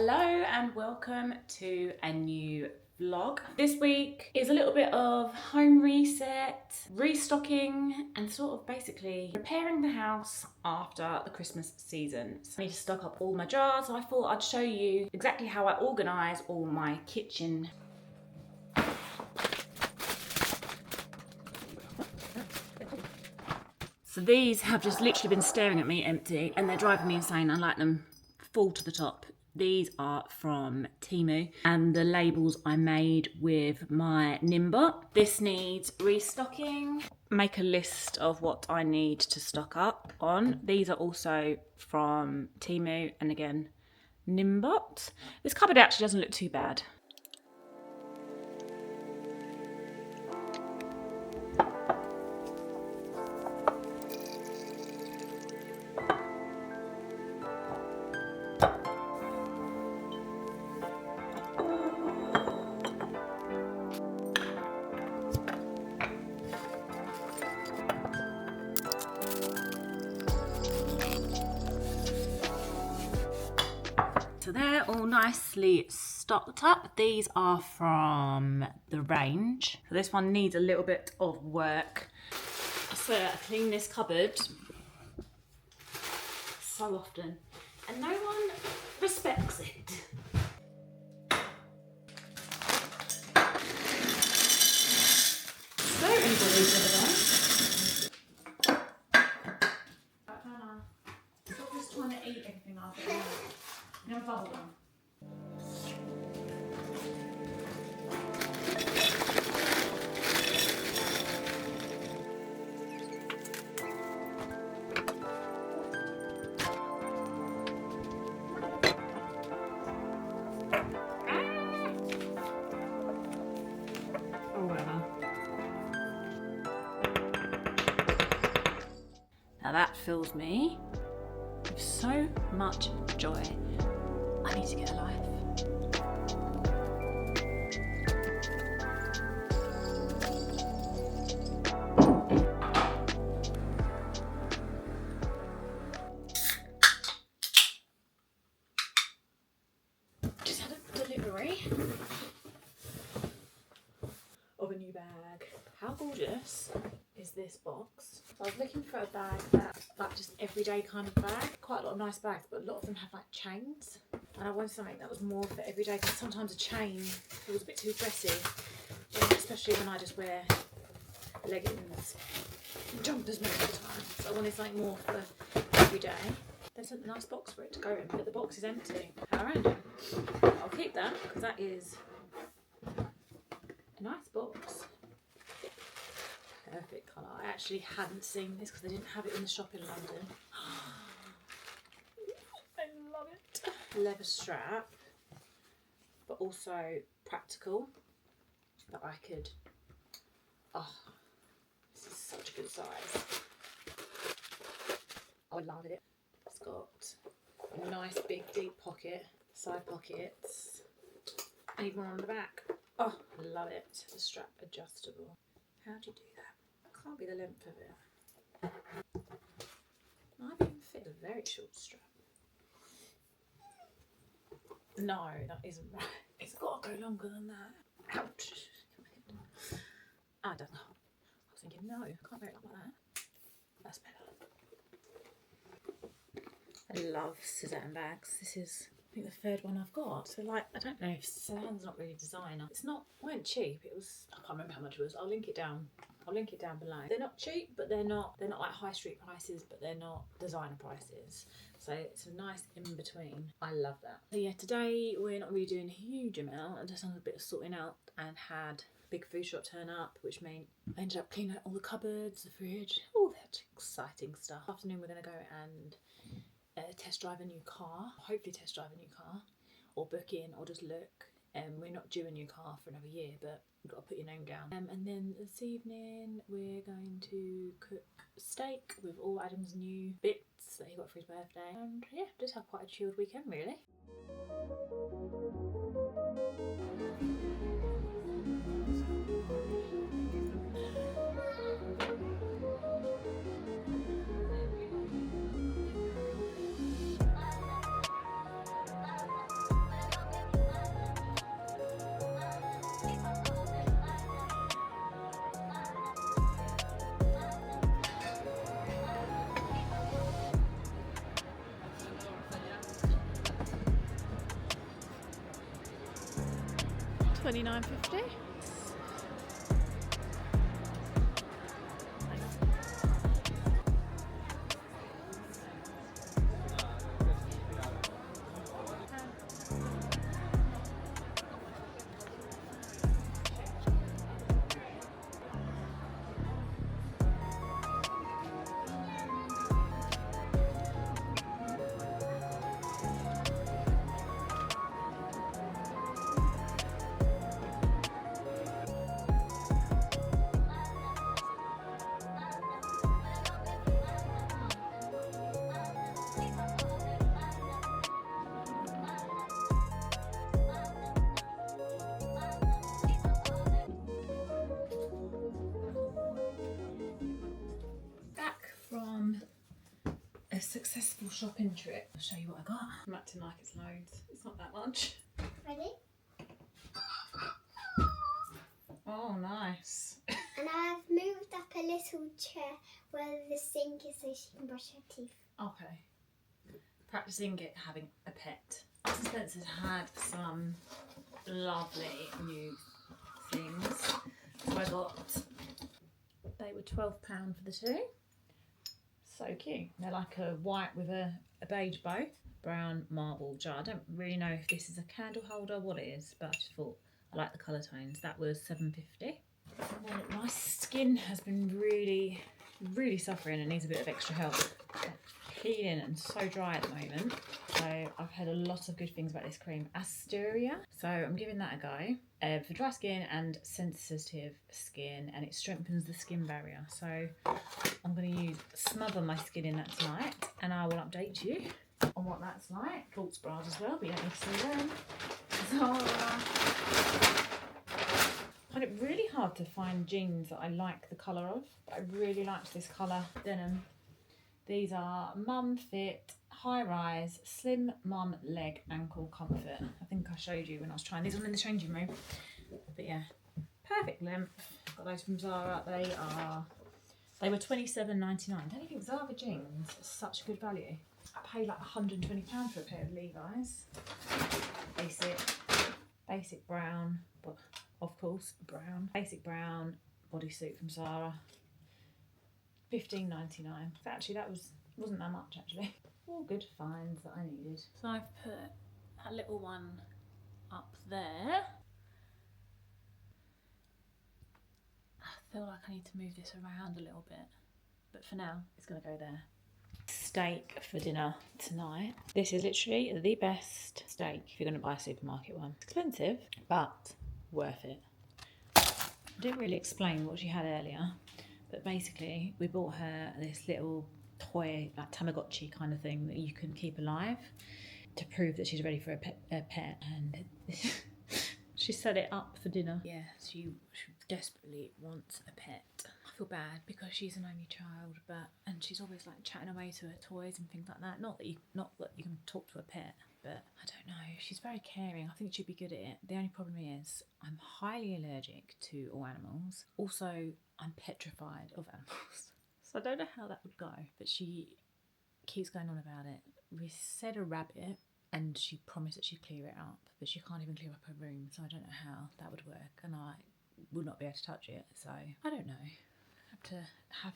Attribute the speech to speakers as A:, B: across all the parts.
A: Hello and welcome to a new vlog. This week is a little bit of home reset, restocking and sort of basically preparing the house after the Christmas season. So I need to stock up all my jars, so I thought I'd show you exactly how I organise all my kitchen. So these have just literally been staring at me empty and they're driving me insane. I like them full to the top. These are from Temu and the labels I made with my Nimbot. This needs restocking. Make a list of what I need to stock up on. These are also from Temu and again, Nimbot. This cupboard actually doesn't look too bad. So they're all nicely stocked up. These are from the range. So this one needs a little bit of work. I swear I clean this cupboard so often and no one respects it. So everybody's the other day. Stop just trying to eat everything after that. No bubble gum. Now that fills me with so much joy. I need to get a life. Just had a delivery of a new bag. How gorgeous is this box? So I was looking for a bag that's like just everyday kind of bag. Quite a lot of nice bags, but a lot of them have like chains. And I wanted something that was more for everyday because sometimes a chain feels a bit too dressy, especially when I just wear leggings and jumpers most of the time. So I wanted something more for everyday. There's a nice box for it to go in, but the box is empty. How random. I'll keep that because that is a nice box. Perfect colour. I actually hadn't seen this because they didn't have it in the shop in London. I love it. Leather strap, but also practical. That I could. Oh, this is such a good size. I love it. It's got a nice big deep pocket, side pockets, and even one on the back. Oh, I love it. The strap adjustable. How do you do that? Can't be the length of it. Might even fit a very short strap. No, that isn't right. It's got to go longer than that. Ouch. I don't know. I was thinking, no, I can't wear it like that. That's better. I love Sezane bags. This is, I think, the third one I've got. So, like, I don't know if Sezane's not really designer. It's not, it weren't cheap. It was, I can't remember how much it was. I'll link it down. I'll link it down below. They're not cheap, but they're not like high street prices, but they're not designer prices. So it's a nice in between. I love that. So yeah, today we're not really doing a huge amount. I just done a bit of sorting out and had a big food shop turn up, which meant I ended up cleaning out all the cupboards, the fridge, all that exciting stuff. Afternoon we're gonna go and test drive a new car. Hopefully test drive a new car, or book in, or just look. We're not due a new car for another year, but you've got to put your name down. And then this evening we're going to cook steak with all Adam's new bits that he got for his birthday. And yeah, just have quite a chilled weekend really. $29.50. From a successful shopping trip. I'll show you what I got. I'm acting like it's loads. It's not that much.
B: Ready?
A: Oh, nice.
B: And I've moved up a little chair where the sink is so she can brush her teeth.
A: Okay. Practicing having a pet. Spencer's had some lovely new things. So I got, they were £12 for the two. So cute. They're like a white with a beige bow. Brown marble jar. I don't really know if this is a candle holder, what it is, but I just thought I like the colour tones. That was $7.50. And then my skin has been really, really suffering and needs a bit of extra help. Peeling and so dry at the moment. So I've heard a lot of good things about this cream, Asteria. So I'm giving that a go for dry skin and sensitive skin, and it strengthens the skin barrier. So I'm going to smother my skin in that tonight, and I will update you on what that's like. Sports bras as well, but you don't need to see them. Zara. I find it really hard to find jeans that I like the colour of, but I really liked this colour denim. These are Mum Fit, high rise, slim mum leg ankle comfort. I think I showed you when I was trying these on in the changing room. But yeah, perfect length. Got those from Zara. They were $27.99. Don't you think Zara jeans are such good value? I paid like £120 for a pair of Levi's. Basic brown, but of course brown. Basic brown bodysuit from Zara. $15.99. So actually that wasn't that much actually. All good finds that I needed. So I've put that little one up there. I feel like I need to move this around a little bit, but for now it's gonna go there. Steak for dinner tonight. This is literally the best steak if you're gonna buy a supermarket one. It's expensive, but worth it. I didn't really explain what she had earlier. But basically, we bought her this little toy, like Tamagotchi kind of thing that you can keep alive to prove that she's ready for a pet. And she set it up for dinner. Yeah, she desperately wants a pet. I feel bad because she's an only child, and she's always like chatting away to her toys and things like that. Not that you can talk to a pet, but I don't know. She's very caring. I think she'd be good at it. The only problem is I'm highly allergic to all animals. Also, I'm petrified of animals. So I don't know how that would go, but she keeps going on about it. We said a rabbit and she promised that she'd clear it up, but she can't even clear up her room, so I don't know how that would work, and I would not be able to touch it, so I don't know. Have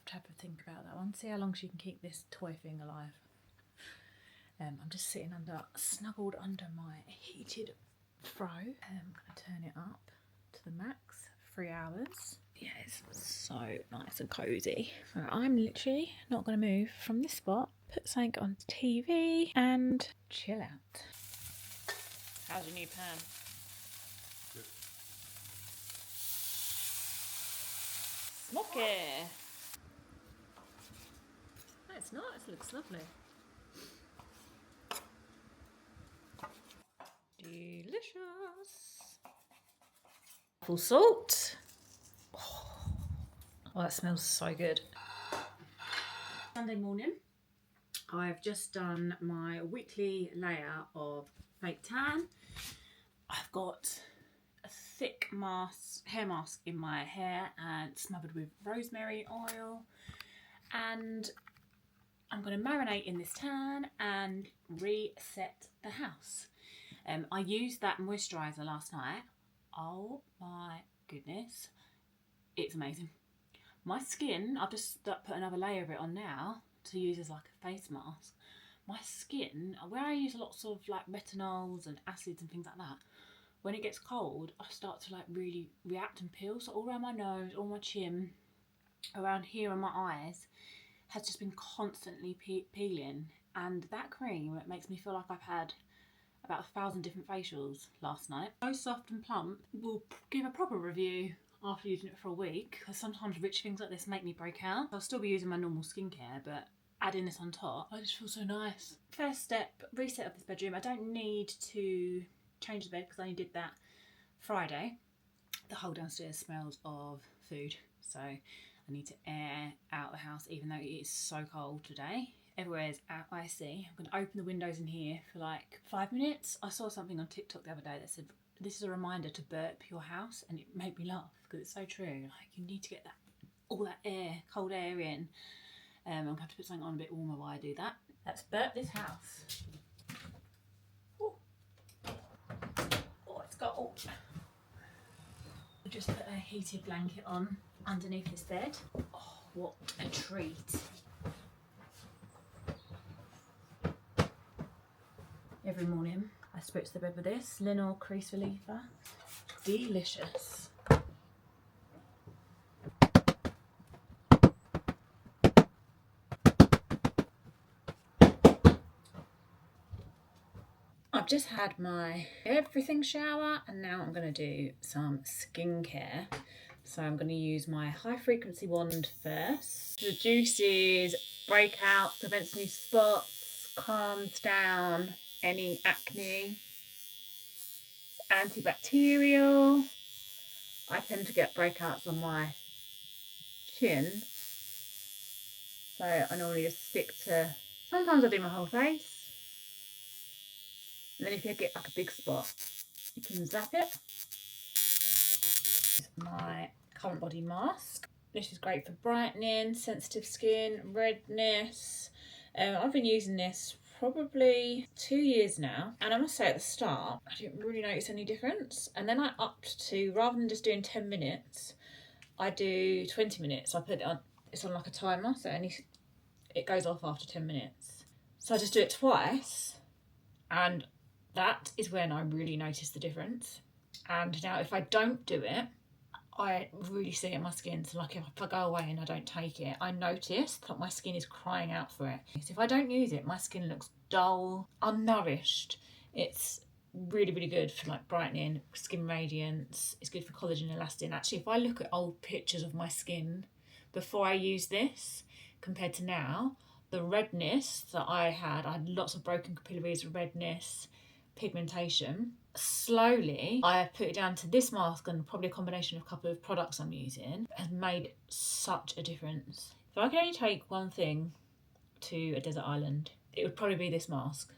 A: to have a think about that one. See how long she can keep this toy thing alive. I'm just sitting snuggled under my heated fro. I'm going to turn it up to the max, 3 hours. Yeah, it's so nice and cosy. So I'm literally not going to move from this spot. Put something on TV and chill out. How's your new pan?
C: Good.
A: Smoky. No, it's nice. It looks lovely. Delicious. Full salt. Oh, that smells so good. Sunday morning, I've just done my weekly layer of fake tan. I've got a thick hair mask in my hair and smothered with rosemary oil, and I'm going to marinate in this tan and reset the house. I used that moisturiser last night Oh my goodness, it's amazing. My skin, I've just put another layer of it on now to use as like a face mask. My skin, where I use lots of like retinols and acids and things like that, when it gets cold, I start to like really react and peel. So all around my nose, all my chin, around here and my eyes has just been constantly peeling. And that cream, it makes me feel like I've had about 1,000 different facials last night. So soft and plump. We'll give a proper review after using it for a week, because sometimes rich things like this make me break out. I'll still be using my normal skincare, but adding this on top, I just feel so nice. First step, reset of this bedroom. I don't need to change the bed because I only did that Friday. The whole downstairs smells of food, so I need to air out the house even though it is so cold today. Everywhere is icy. I'm going to open the windows in here for like 5 minutes. I saw something on TikTok the other day that said, this is a reminder to burp your house, and it made me laugh because it's so true. Like, you need to get that all that air, cold air in. I'm going to have to put something on a bit warmer while I do that. Let's burp this house. Ooh. Oh, it's got all. Just put a heated blanket on underneath this bed. Oh, what a treat. Every morning I spritz the bed with this Linol crease reliever. Delicious. I've just had my everything shower and now I'm going to do some skincare. So I'm going to use my high frequency wand first. Reduces breakouts, prevents new spots, calms down any acne, antibacterial. I tend to get breakouts on my chin, so I normally just stick to, sometimes I do my whole face, and then if you get like a big spot you can zap it. My current body mask. This is great for brightening, sensitive skin, redness. I've been using this probably 2 years now, and I must say at the start I didn't really notice any difference, and then I upped to, rather than just doing 10 minutes, I do 20 minutes. I put it on, it's on like a timer, so it goes off after 10 minutes. So I just do it twice, and that is when I really notice the difference. And now if I don't do it, I really see it in my skin. So like if I go away and I don't take it, I notice that my skin is crying out for it. So if I don't use it, my skin looks dull, unnourished. It's really, really good for like brightening, skin radiance. It's good for collagen and elastin. Actually, if I look at old pictures of my skin before I use this compared to now, the redness that I had lots of broken capillaries, redness, pigmentation. Slowly I have put it down to this mask, and probably a combination of a couple of products I'm using has made such a difference. If I could only take one thing to a desert island, it would probably be this mask.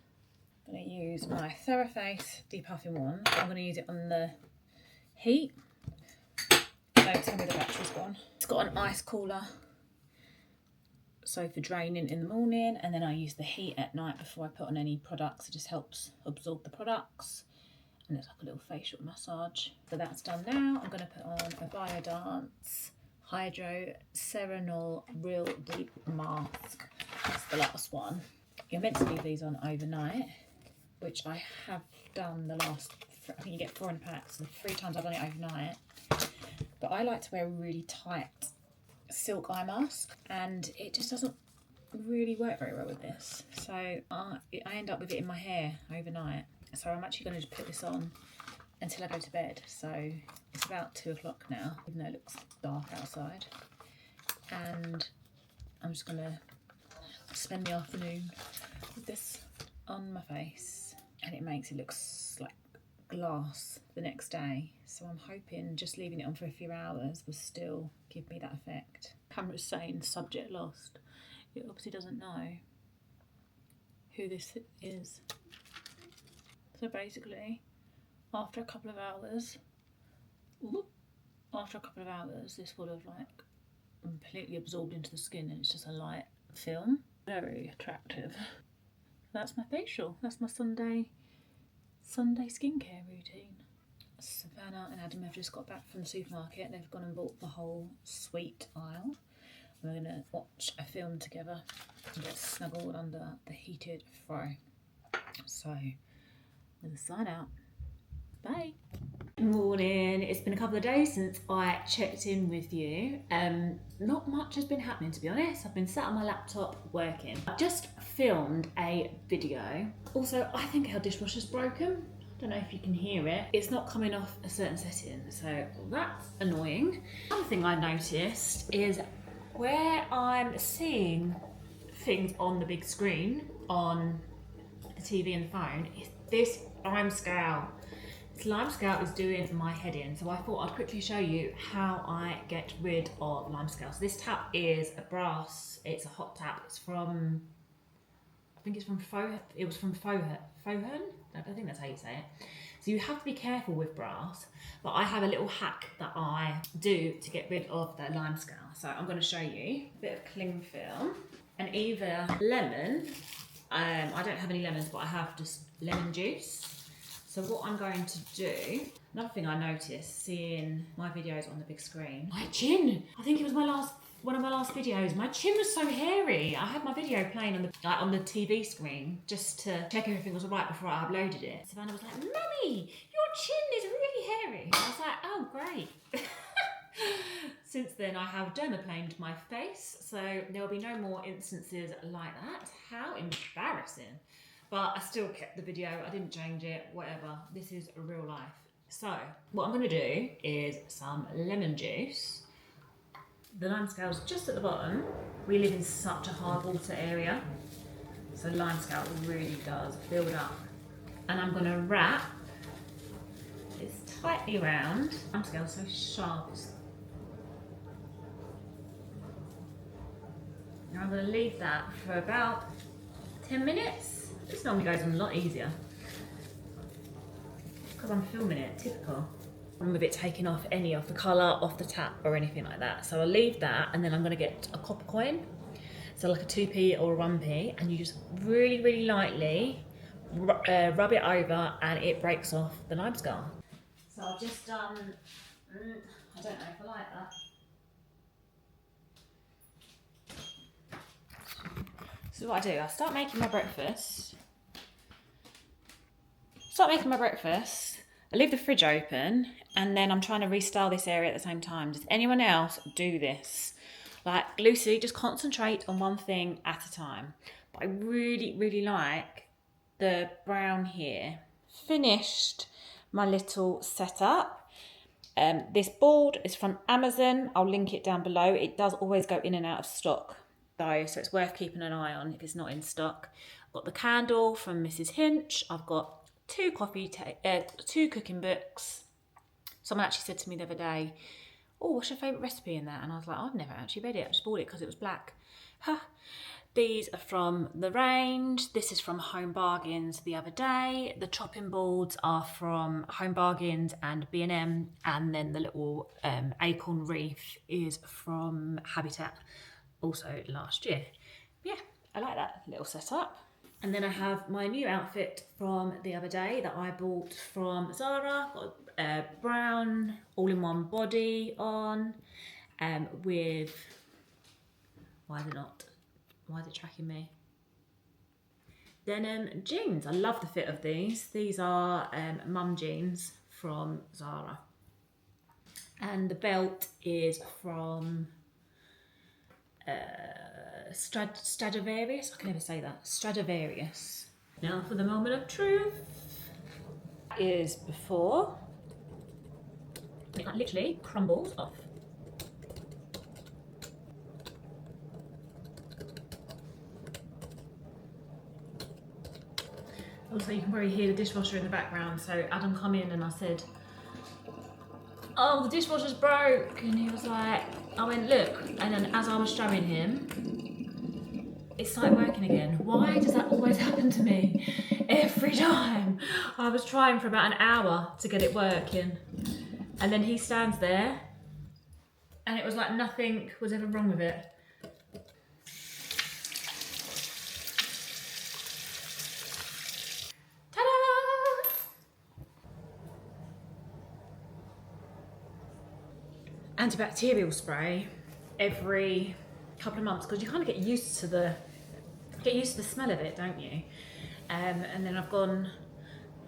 A: I'm going to use my TheraFace depuffing wand. I'm going to use it on the heat. Don't tell me the battery's gone. It's got an ice cooler, so for draining in the morning, and then I use the heat at night before I put on any products. It just helps absorb the products, and it's like a little facial massage. So that's done now. I'm going to put on a Biodance Hydro Serenol Real Deep Mask. That's the last one. You're meant to leave these on overnight, which I have done the last, I think you get 4 in a pack, so the 3 times I've done it overnight. But I like to wear a really tight silk eye mask, and it just doesn't really work very well with this, so I end up with it in my hair overnight. So I'm actually going to just put this on until I go to bed. So it's about 2 o'clock now, even though it looks dark outside, and I'm just going to spend the afternoon with this on my face, and it makes it look like glass the next day. So I'm hoping just leaving it on for a few hours will still give me that effect. Camera's saying subject lost. It obviously doesn't know who this is. So basically, after a couple of hours, this will have like completely absorbed into the skin, and it's just a light film. Very attractive. That's my facial. That's my Sunday skincare routine. Savannah and Adam have just got back from the supermarket. They've gone and bought the whole sweet aisle. We're going to watch a film together and get snuggled under the heated fry. So, I'm going to sign out. Bye. Good morning. It's been a couple of days since I checked in with you. Not much has been happening, to be honest. I've been sat on my laptop working. I've just filmed a video. Also, I think our dishwasher's broken. I don't know if you can hear it. It's not coming off a certain setting, so that's annoying. Another thing I noticed is where I'm seeing things on the big screen, on the TV and the phone, is this lime scale. This lime scale is doing my head in, so I thought I'd quickly show you how I get rid of lime scale. So this tap is a brass, it's a hot tap. It's from, I think it's from Faux, it was from Fauxhurn? I think that's how you say it. So you have to be careful with brass, but I have a little hack that I do to get rid of that lime scale. So I'm going to show you a bit of cling film and either lemon, I don't have any lemons, but I have just lemon juice. So what I'm going to do, another thing I noticed seeing my videos on the big screen, my chin, I think it was one of my last videos, my chin was so hairy. I had my video playing on the TV screen just to check everything was all right before I uploaded it. Savannah was like, Mummy, your chin is really hairy. I was like, oh great. Since then I have dermaplaned my face, so there will be no more instances like that. How embarrassing. But I still kept the video, I didn't change it, whatever. This is real life. So, what I'm gonna do is some lemon juice. The lime scale's just at the bottom. We live in such a hard water area, so lime scale really does build up. And I'm gonna wrap this tightly around. Lime scale's so sharp. Now I'm gonna leave that for about 10 minutes. This normally goes on a lot easier because I'm filming it, typical. I'm with it taking off any of the colour off the tap or anything like that. So I'll leave that and then I'm going to get a copper coin, so like a 2p or a 1p, and you just really, really lightly rub it over and it breaks off the lime scale. So I've just done, I don't know if I like that. So what I do, I start making my breakfast. I leave the fridge open, and then I'm trying to restyle this area at the same time. Does anyone else do this? Like, Lucy, just concentrate on one thing at a time. But I really, really like the brown here. Finished my little setup. This board is from Amazon. I'll link it down below. It does always go in and out of stock though, so it's worth keeping an eye on if it's not in stock. I've got the candle from Mrs. Hinch. I've got two cooking books. Someone actually said to me the other day, oh, what's your favourite recipe in that? And I was like, I've never actually read it. I just bought it because it was black. Huh. These are from the range. This is from Home Bargains the other day. The chopping boards are from Home Bargains and B&M. And then the little acorn wreath is from Habitat, also last year. Yeah, I like that little setup. And then I have my new outfit from the other day that I bought from Zara. Got a brown all-in-one body on with, why is it tracking me? Denim jeans. I love the fit of these. These are mum jeans from Zara. And the belt is from Stradivarius. I can never say that. Stradivarius. Now for the moment of truth. That is before. It literally crumbles off. Also, you can probably hear the dishwasher in the background. So Adam come in and I said, oh, the dishwasher's broke. And he was like, I went, look. And then as I was showing him, it started working again. Why does that always happen to me? Every time. I was trying for about an hour to get it working. And then he stands there and it was like nothing was ever wrong with it. Ta-da! antibacterial spray every couple of months, because you kind of get used to the smell of it, don't you? And then I've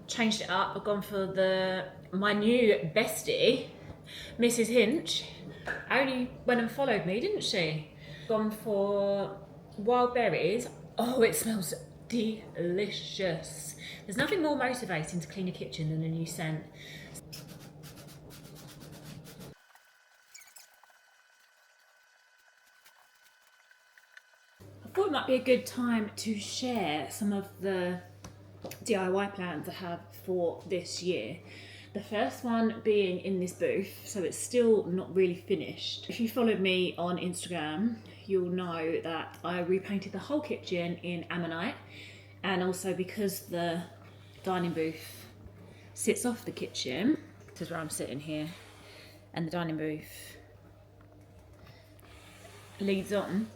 A: changed it up. I've gone for my new bestie, Mrs. Hinch. Only went and followed me, didn't she? Gone for wild berries. Oh, it smells delicious. There's nothing more motivating to clean a kitchen than a new scent. I thought it might be a good time to share some of the DIY plans I have for this year. The first one being in this booth, so it's still not really finished. If you followed me on Instagram, you'll know that I repainted the whole kitchen in ammonite, and also because the dining booth sits off the kitchen, this is where I'm sitting here, and the dining booth leads on.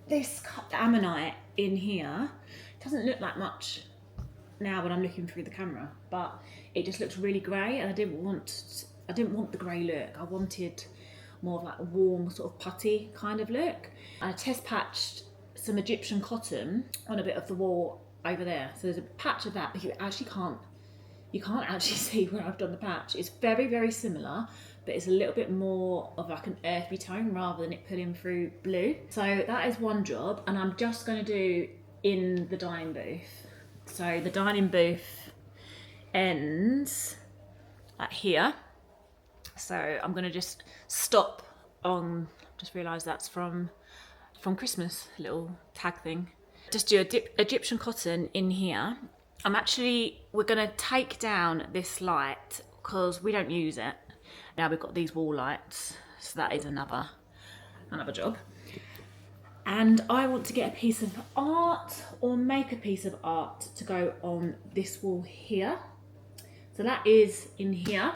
A: This ammonite in here doesn't look like much now when I'm looking through the camera, but it just looks really grey, and I didn't want the grey look. I wanted more of like a warm sort of putty kind of look. I test patched some Egyptian cotton on a bit of the wall over there, so there's a patch of that, but you can't actually see where I've done the patch. It's very, very similar, but it's a little bit more of like an earthy tone rather than it pulling through blue. So that is one job, and I'm just going to do in the dining booth. So the dining booth ends like here. So I'm going to just stop on, just realised that's from Christmas, little tag thing. Just do Egyptian cotton in here. We're going to take down this light because we don't use it. Now we've got these wall lights, so that is another job. And I want to get a piece of art or make a piece of art to go on this wall here. So that is in here.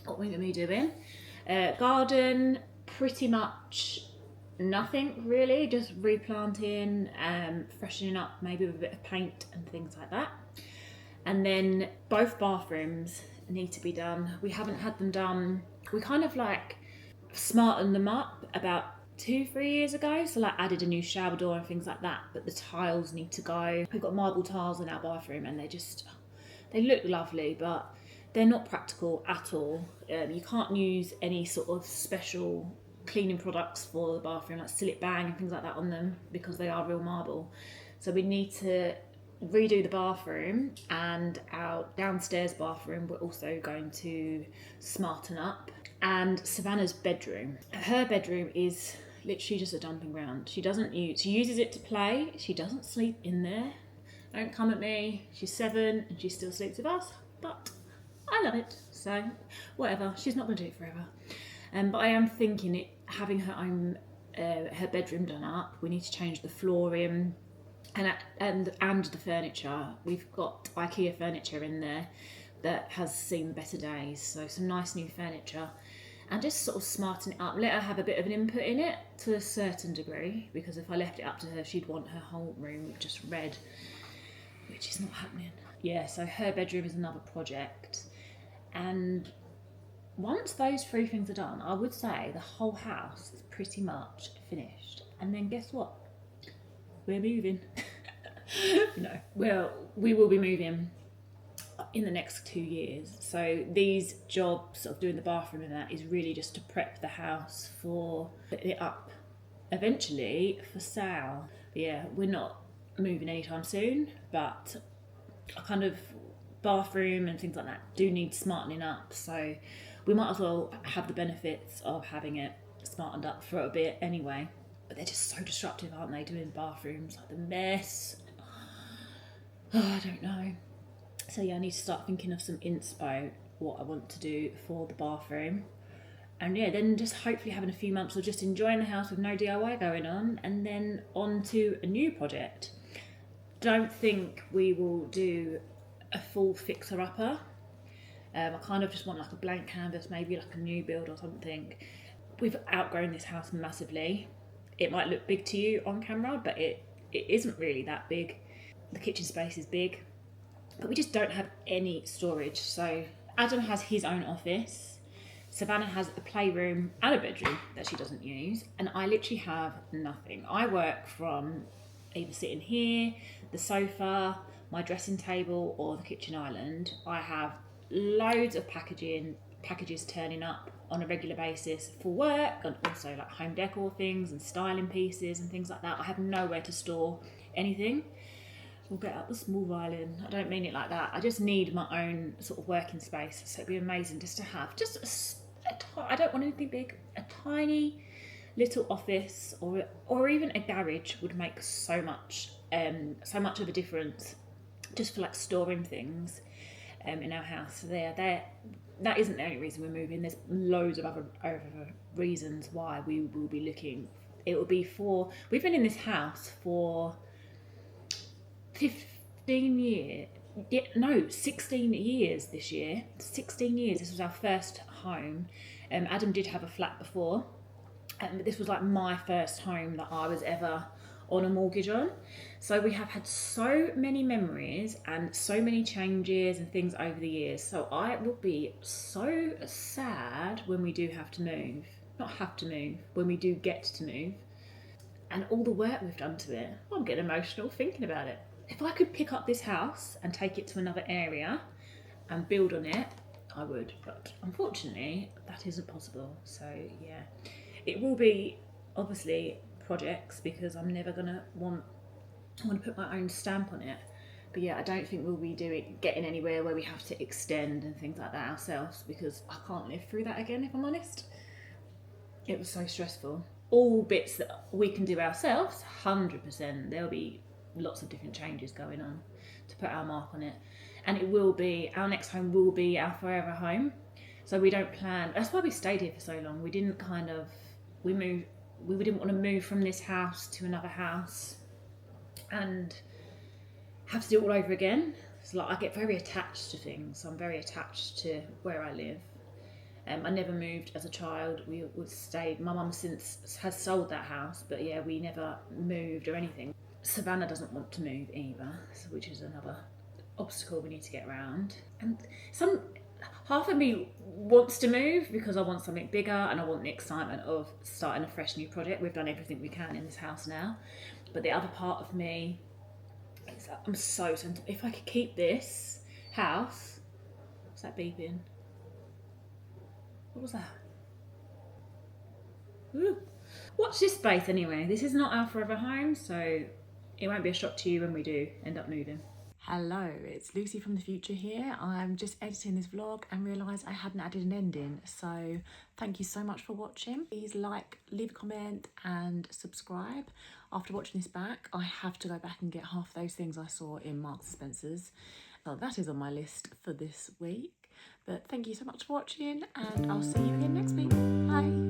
A: What we're going to be doing. Garden, pretty much nothing really, just replanting, freshening up maybe with a bit of paint and things like that. And then both bathrooms need to be done. We haven't had them done. We kind of like smartened them up about 2-3 years ago, so like added a new shower door and things like that, but the tiles need to go. We've got marble tiles in our bathroom, and they look lovely, but they're not practical at all. You can't use any sort of special cleaning products for the bathroom, like Sillet Bang and things like that on them, because they are real marble. So we need to redo the bathroom, and our downstairs bathroom we're also going to smarten up. And Savannah's bedroom, her bedroom is literally just a dumping ground. She uses it to play. She doesn't sleep in there. Don't come at me. She's 7 and she still sleeps with us, but I love it. So whatever, she's not going to do it forever. But I am thinking having her own her bedroom done up. We need to change the flooring and the furniture. We've got IKEA furniture in there that has seen better days, so some nice new furniture, and just sort of smarten it up, let her have a bit of an input in it to a certain degree, because if I left it up to her, she'd want her whole room just red, which is not happening. Yeah, so her bedroom is another project, and once those 3 things are done, I would say the whole house is pretty much finished. And then guess what? We're moving. No, well, we will be moving in the next 2 years. So these jobs of doing the bathroom and that is really just to prep the house for putting it up eventually for sale. But yeah, we're not moving anytime soon, but a kind of bathroom and things like that do need smartening up, so we might as well have the benefits of having it smartened up for a bit anyway. But they're just so disruptive, aren't they, doing bathrooms, like the mess. Oh, I don't know. So yeah, I need to start thinking of some inspo, what I want to do for the bathroom. And yeah, then just hopefully having a few months of just enjoying the house with no DIY going on, and then on to a new project. Don't think we will do a full fixer-upper. I kind of just want like a blank canvas, maybe like a new build or something. We've outgrown this house massively. It might look big to you on camera, but it isn't really that big. The kitchen space is big, but we just don't have any storage. So Adam has his own office. Savannah has a playroom and a bedroom that she doesn't use, and I literally have nothing. I work from either sitting here, the sofa, my dressing table, or the kitchen island. I have loads of packages turning up on a regular basis for work, and also like home decor things and styling pieces and things like that. I have nowhere to store anything. We'll get out the small violin. I don't mean it like that. I just need my own sort of working space. So it'd be amazing just to have I don't want anything big. A tiny little office or even a garage would make so much of a difference, just for like storing things in our house. That isn't the only reason we're moving. There's loads of other reasons why we will be looking. It will be we've been in this house for 16 years this year. 16 years. This was our first home. Adam did have a flat before, but this was like my first home that I was ever on a mortgage on. So we have had so many memories and so many changes and things over the years. So I will be so sad when we do have to move. Not have to move, when we do get to move. And all the work we've done to it. I'm getting emotional thinking about it. If I could pick up this house and take it to another area and build on it, I would. But unfortunately, that isn't possible. So yeah, it will be obviously projects, because I'm never gonna want to put my own stamp on it. But yeah, I don't think we'll be getting anywhere where we have to extend and things like that ourselves, because I can't live through that again, if I'm honest. It was so stressful. All bits that we can do ourselves, 100%. There'll be lots of different changes going on to put our mark on it, and our next home will be our forever home. So we don't plan. That's why we stayed here for so long. We didn't want to move from this house to another house and have to do it all over again. So like, I get very attached to things. I'm very attached to where I live. I never moved as a child. We stayed. My mum has sold that house, but yeah, we never moved or anything. Savannah doesn't want to move either, which is another obstacle we need to get around. And half of me wants to move because I want something bigger and I want the excitement of starting a fresh new project. We've done everything we can in this house now, but the other part of me is that I'm so tempted. If I could keep this house, what's that beeping? What was that? Ooh. Watch this space anyway. This is not our forever home, so it won't be a shock to you when we do end up moving. Hello, it's Lucy from the future here. I'm just editing this vlog and realised I hadn't added an ending, so thank you so much for watching. Please like, leave a comment and subscribe. After watching this back, I have to go back and get half those things I saw in Marks & Spencer's. Well, that is on my list for this week. But thank you so much for watching, and I'll see you again next week. Bye.